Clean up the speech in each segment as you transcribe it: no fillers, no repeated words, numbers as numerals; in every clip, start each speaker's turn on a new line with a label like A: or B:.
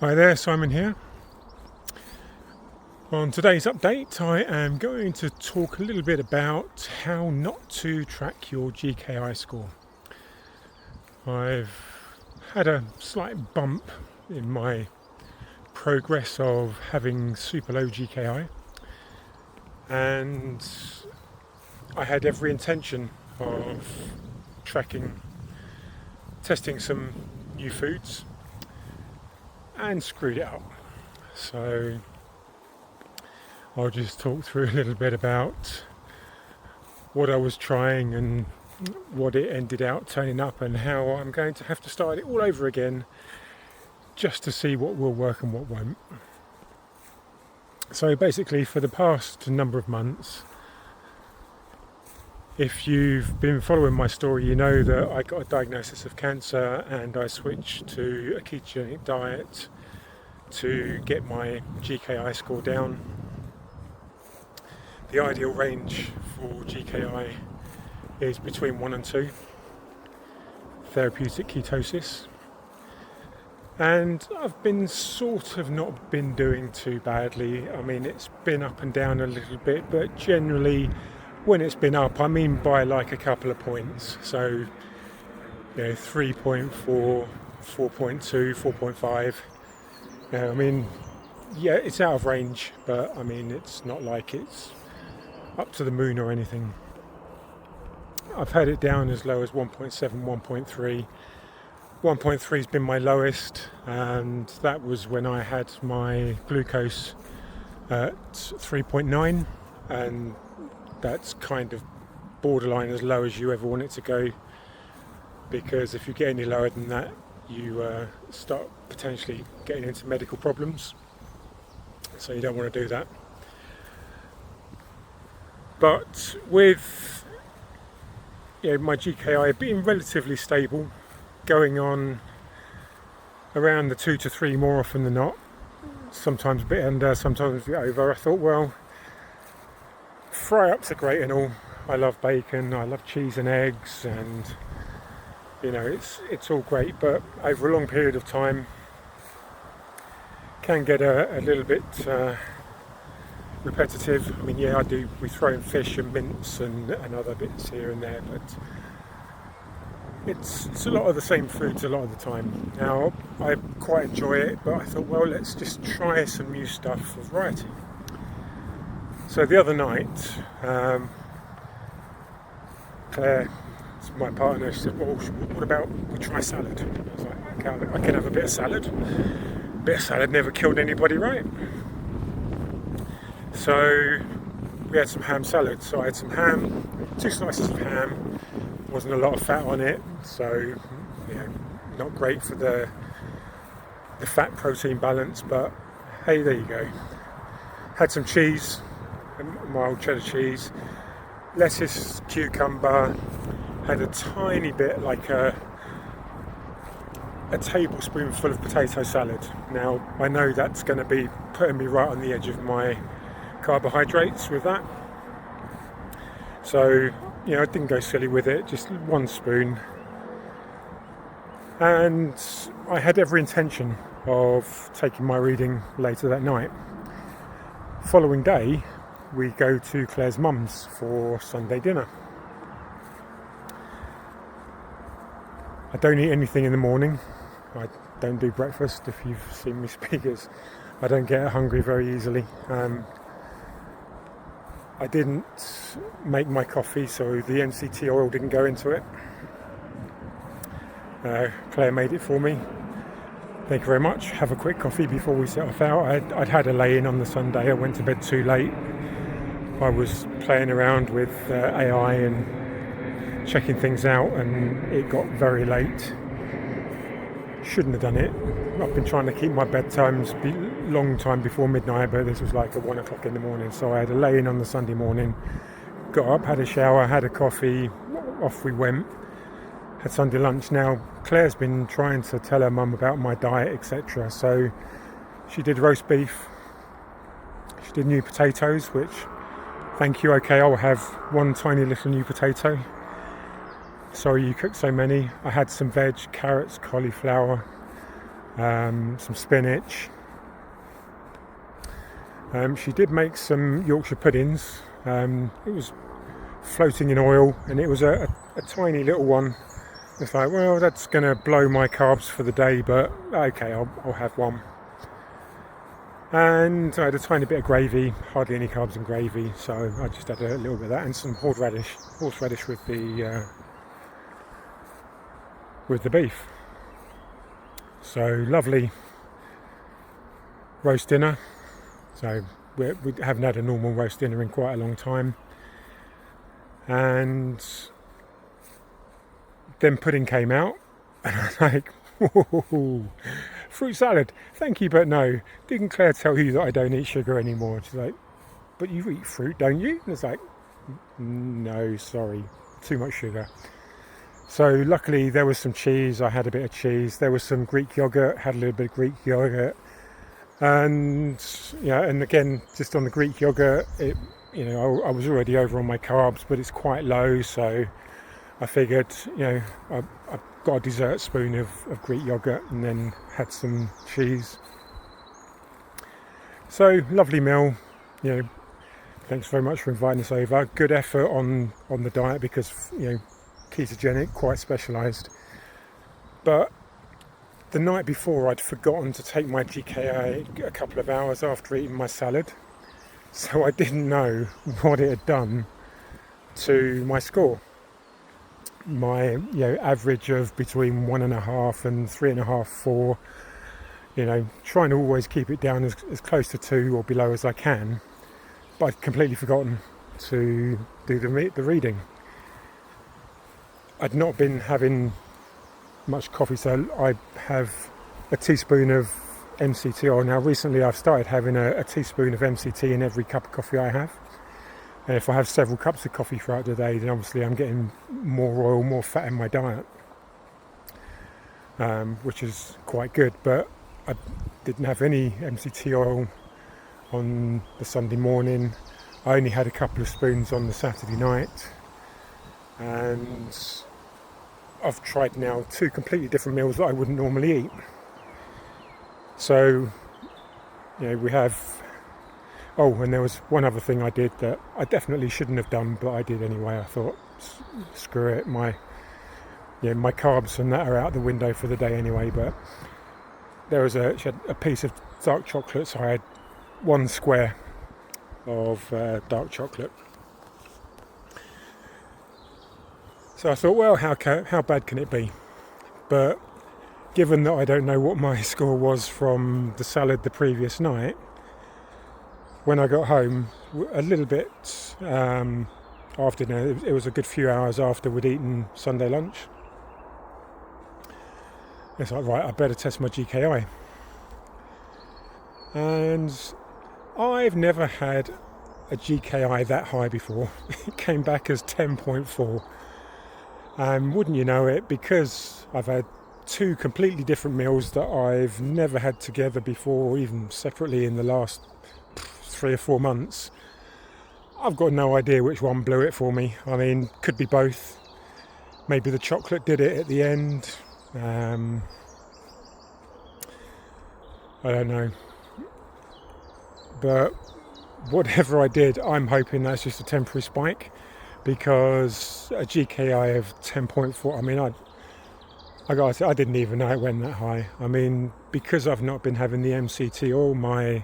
A: Hi there, Simon here. On today's update, I am going to talk a little bit about how not to track your GKI score. I've had a slight bump in my progress of having super low GKI, and I had every intention of testing some new foods, and screwed it up. So I'll just talk through a little bit about what I was trying and what it ended out turning up, and how I'm going to have to start it all over again just to see what will work and what won't. So basically, for the past number of months, if you've been following my story, you know that I got a diagnosis of cancer and I switched to a ketogenic diet to get my GKI score down. The ideal range for GKI is between 1 and 2, therapeutic ketosis. And I've been sort of not been doing too badly. I mean, it's been up and down a little bit, but generally when it's been up, I mean by like a couple of points. So, 3.4, 4.2, 4.5. I mean, yeah, it's out of range, but I mean, it's not like it's up to the moon or anything. I've had it down as low as 1.7, 1.3. 1.3 has been my lowest, and that was when I had my glucose at 3.9, and that's kind of borderline as low as you ever want it to go, because if you get any lower than that, you start potentially getting into medical problems, so you don't want to do that. But with my GKI being relatively stable, going on around the 2 to 3 more often than not, sometimes a bit under, sometimes a bit over, I thought, well, fry-ups are great and all. I love bacon, I love cheese and eggs, and it's all great, but over a long period of time can get a little bit repetitive. I mean, yeah, we throw in fish and mince and other bits here and there, but it's a lot of the same foods a lot of the time. Now, I quite enjoy it, but I thought, well, let's just try some new stuff for variety. So the other night, Claire, my partner, she said, well, what about we try salad? I was like, okay, I can have a bit of salad. A bit of salad never killed anybody, right? So we had some ham salad. So I had some ham, 2 slices of ham. Wasn't a lot of fat on it, so not great for the fat protein balance, but hey, there you go. Had some cheese, mild cheddar cheese, lettuce, cucumber. Had a tiny bit, like a tablespoonful of potato salad. Now, I know that's going to be putting me right on the edge of my carbohydrates with that. So, I didn't go silly with it, just 1 spoon. And I had every intention of taking my reading later that night. Following day, we go to Claire's mum's for Sunday dinner. I don't eat anything in the morning. I don't do breakfast. If you've seen me speak, I don't get hungry very easily. I didn't make my coffee, so the MCT oil didn't go into it. Claire made it for me. Thank you very much. Have a quick coffee before we set off out. I'd had a lay-in on the Sunday. I went to bed too late. I was playing around with AI and checking things out, and it got very late. Shouldn't have done it. I've been trying to keep my bedtimes long time before midnight, but this was like at 1 o'clock in the morning. So I had a lay-in on the Sunday morning, got up, had a shower, had a coffee, off we went, had Sunday lunch. Now, Claire's been trying to tell her mum about my diet, etc. So she did roast beef, she did new potatoes, which, thank you, okay, I'll have 1 tiny little new potato. Sorry you cooked so many. I had some veg, carrots, cauliflower, some spinach. She did make some Yorkshire puddings. It was floating in oil, and it was a tiny little one. It's like, well, that's going to blow my carbs for the day, but okay, I'll have one. And I had a tiny bit of gravy, hardly any carbs in gravy, so I just had a little bit of that, and some horseradish with the beef. So lovely roast dinner. So we haven't had a normal roast dinner in quite a long time. And then pudding came out, and I was like, whoa, fruit salad, thank you, but no. Didn't Claire tell you that I don't eat sugar anymore? And she's like, but you eat fruit, don't you? And it's like, no, sorry, too much sugar. So luckily there was some cheese. I had a bit of cheese. There was some Greek yogurt, had a little bit of Greek yogurt. And yeah, and again, just on the Greek yogurt, I was already over on my carbs, but it's quite low, so I figured, I got a dessert spoon of Greek yogurt and then had some cheese. So lovely meal. Thanks very much for inviting us over. Good effort on the diet because ketogenic, quite specialised. But the night before, I'd forgotten to take my GKI a couple of hours after eating my salad, so I didn't know what it had done to my score. My average of between 1.5 and 3.5, 4. Trying to always keep it down as close to 2 or below as I can, but I'd completely forgotten to do the reading. I'd not been having much coffee, so I have a teaspoon of MCT oil. Now recently I've started having a teaspoon of MCT in every cup of coffee I have, and if I have several cups of coffee throughout the day, then obviously I'm getting more oil, more fat in my diet, which is quite good. But I didn't have any MCT oil on the Sunday morning. I only had a couple of spoons on the Saturday night, and I've tried now 2 completely different meals that I wouldn't normally eat. So, we have... Oh, and there was one other thing I did that I definitely shouldn't have done, but I did anyway. I thought, screw it, my carbs and that are out the window for the day anyway. But there was she had a piece of dark chocolate, so I had 1 square of dark chocolate. So I thought, well, how bad can it be? But given that I don't know what my score was from the salad the previous night, when I got home, a little bit after dinner, it was a good few hours after we'd eaten Sunday lunch. It's like, right, I better test my GKI. And I've never had a GKI that high before. It came back as 10.4. Wouldn't you know it, because I've had 2 completely different meals that I've never had together before, or even separately in the last 3 or 4 months. I've got no idea which one blew it for me. I mean, could be both. Maybe the chocolate did it at the end. I don't know. But whatever I did, I'm hoping that's just a temporary spike, because a GKI of 10.4, I mean, I gotta say, I didn't even know it went that high. I mean, because I've not been having the MCT oil, my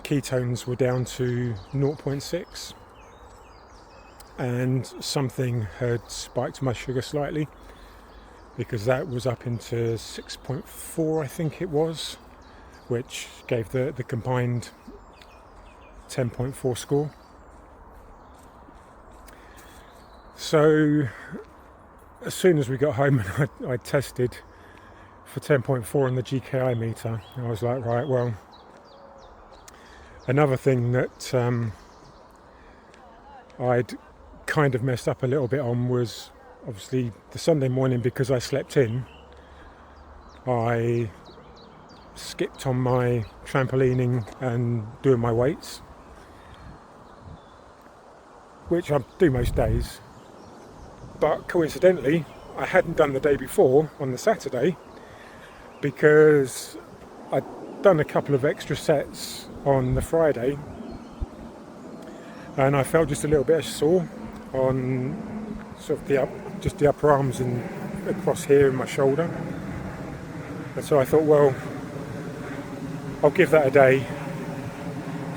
A: ketones were down to 0.6, and something had spiked my sugar slightly, because that was up into 6.4, I think it was, which gave the combined 10.4 score. So as soon as we got home and I tested for 10.4 on the GKI meter, I was like, right, well, another thing that I'd kind of messed up a little bit on was obviously the Sunday morning, because I slept in, I skipped on my trampolining and doing my weights, which I do most days. But coincidentally, I hadn't done the day before on the Saturday because I'd done a couple of extra sets on the Friday and I felt just a little bit sore on sort of the upper arms and across here in my shoulder. And so I thought, well, I'll give that a day.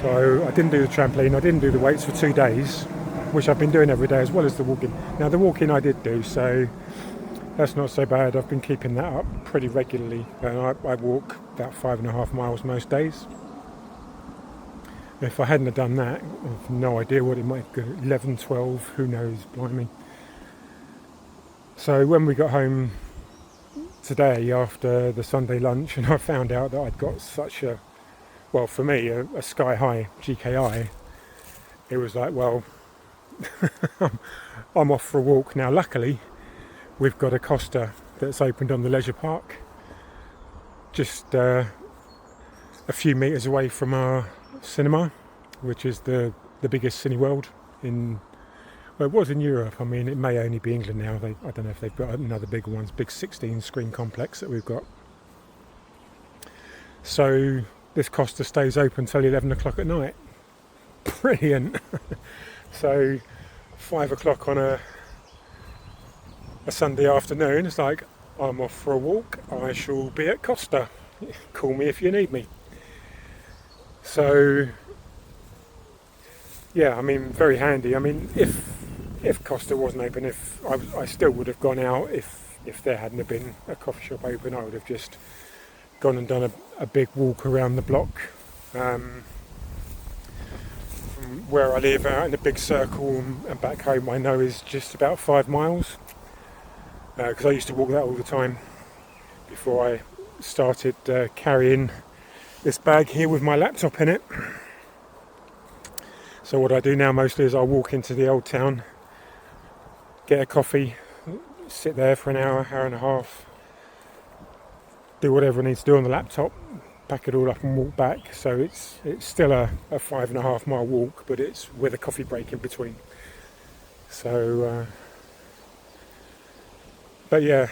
A: So I didn't do the trampoline, I didn't do the weights for 2 days, which I've been doing every day, as well as the walking. Now the walking I did do, so that's not so bad. I've been keeping that up pretty regularly, and I walk about 5.5 miles most days. If I hadn't have done that, I've no idea what it might go, 11, 12, who knows, blimey. So when we got home today after the Sunday lunch, and I found out that I'd got such a, well, for me, a sky-high GKI, it was like, well, I'm off for a walk. Now, luckily, we've got a Costa that's opened on the leisure park, just a few metres away from our cinema, which is the biggest cineworld in, well, it was in Europe. I mean, it may only be England now. I don't know if they've got another bigger one, big 16-screen complex that we've got. So this Costa stays open till 11 o'clock at night. Brilliant. So 5 o'clock on a Sunday afternoon, it's like, I'm off for a walk, I shall be at Costa, call me if you need me. So yeah, I mean, very handy. I mean, if Costa wasn't open, if I still would have gone out, if there hadn't have been a coffee shop open, I would have just gone and done a big walk around the block, from where I live out in a big circle and back home. I know is just about 5 miles, because I used to walk that all the time before I started carrying this bag here with my laptop in it. So what I do now mostly is I walk into the old town, get a coffee, sit there for an hour, hour and a half, do whatever I need to do on the laptop, pack it all up and walk back. So it's still a 5.5 mile walk, but it's with a coffee break in between. So but yeah,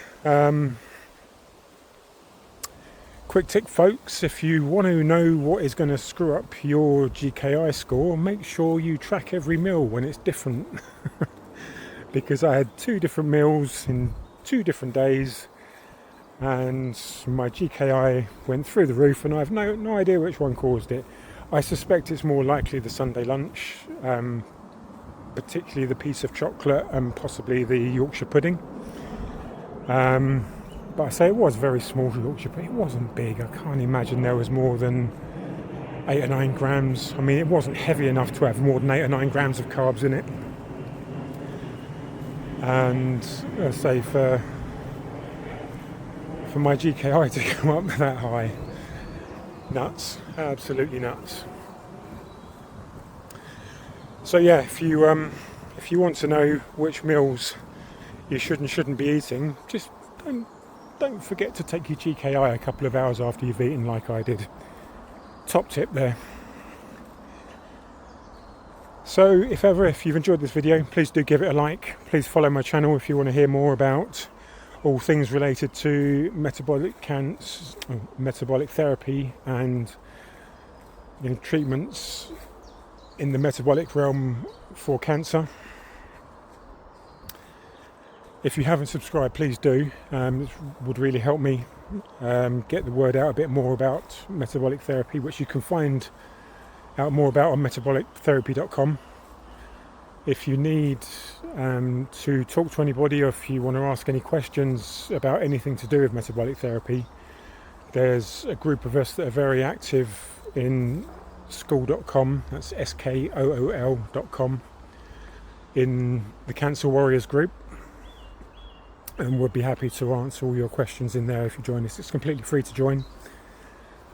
A: quick tip folks, if you want to know what is going to screw up your GKI score, make sure you track every meal when it's different. Because I had 2 different meals in 2 different days, and my GKI went through the roof, and I have no idea which one caused it. I suspect it's more likely the Sunday lunch, particularly the piece of chocolate and possibly the Yorkshire pudding. But I say it was very small Yorkshire pudding. It wasn't big. I can't imagine there was more than 8 or 9 grams. I mean, it wasn't heavy enough to have more than 8 or 9 grams of carbs in it. And I say for my GKI to come up that high, nuts, absolutely nuts. So yeah, if you want to know which meals you should and shouldn't be eating, just don't forget to take your GKI a couple of hours after you've eaten, like I did. Top tip there. So if you've enjoyed this video, please do give it a like. Please follow my channel if you want to hear more about all things related to metabolic therapy and treatments in the metabolic realm for cancer. If you haven't subscribed, please do. It would really help me get the word out a bit more about metabolic therapy, which you can find out more about on metabolictherapy.com. If you need to talk to anybody, or if you want to ask any questions about anything to do with metabolic therapy, there's a group of us that are very active in school.com, that's skool.com, in the Cancer Warriors group, and we'll be happy to answer all your questions in there if you join us. It's completely free to join.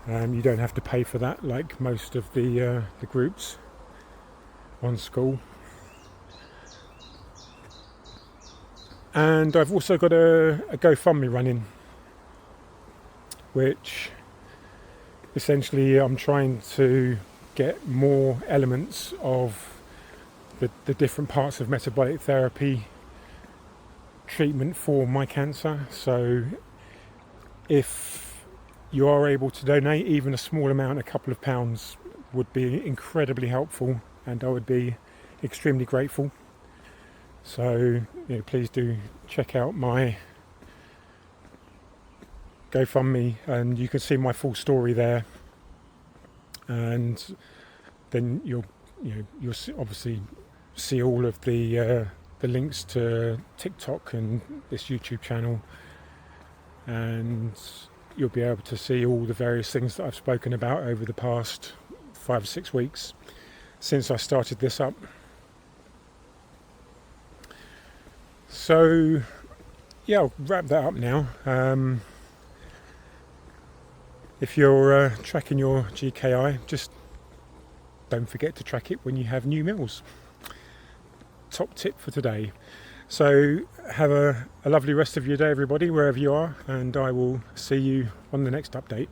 A: You don't have to pay for that like most of the groups on school. And I've also got a GoFundMe running, which essentially I'm trying to get more elements of the different parts of metabolic therapy treatment for my cancer. So if you are able to donate, even a small amount, a couple of pounds, would be incredibly helpful, and I would be extremely grateful. So please do check out my GoFundMe, and you can see my full story there. And then you'll obviously see all of the links to TikTok and this YouTube channel, and you'll be able to see all the various things that I've spoken about over the past 5 or 6 weeks since I started this up. So yeah, I'll wrap that up now. If you're tracking your GKI, just don't forget to track it when you have new meals. Top tip for today. So have a lovely rest of your day, everybody, wherever you are, and I will see you on the next update.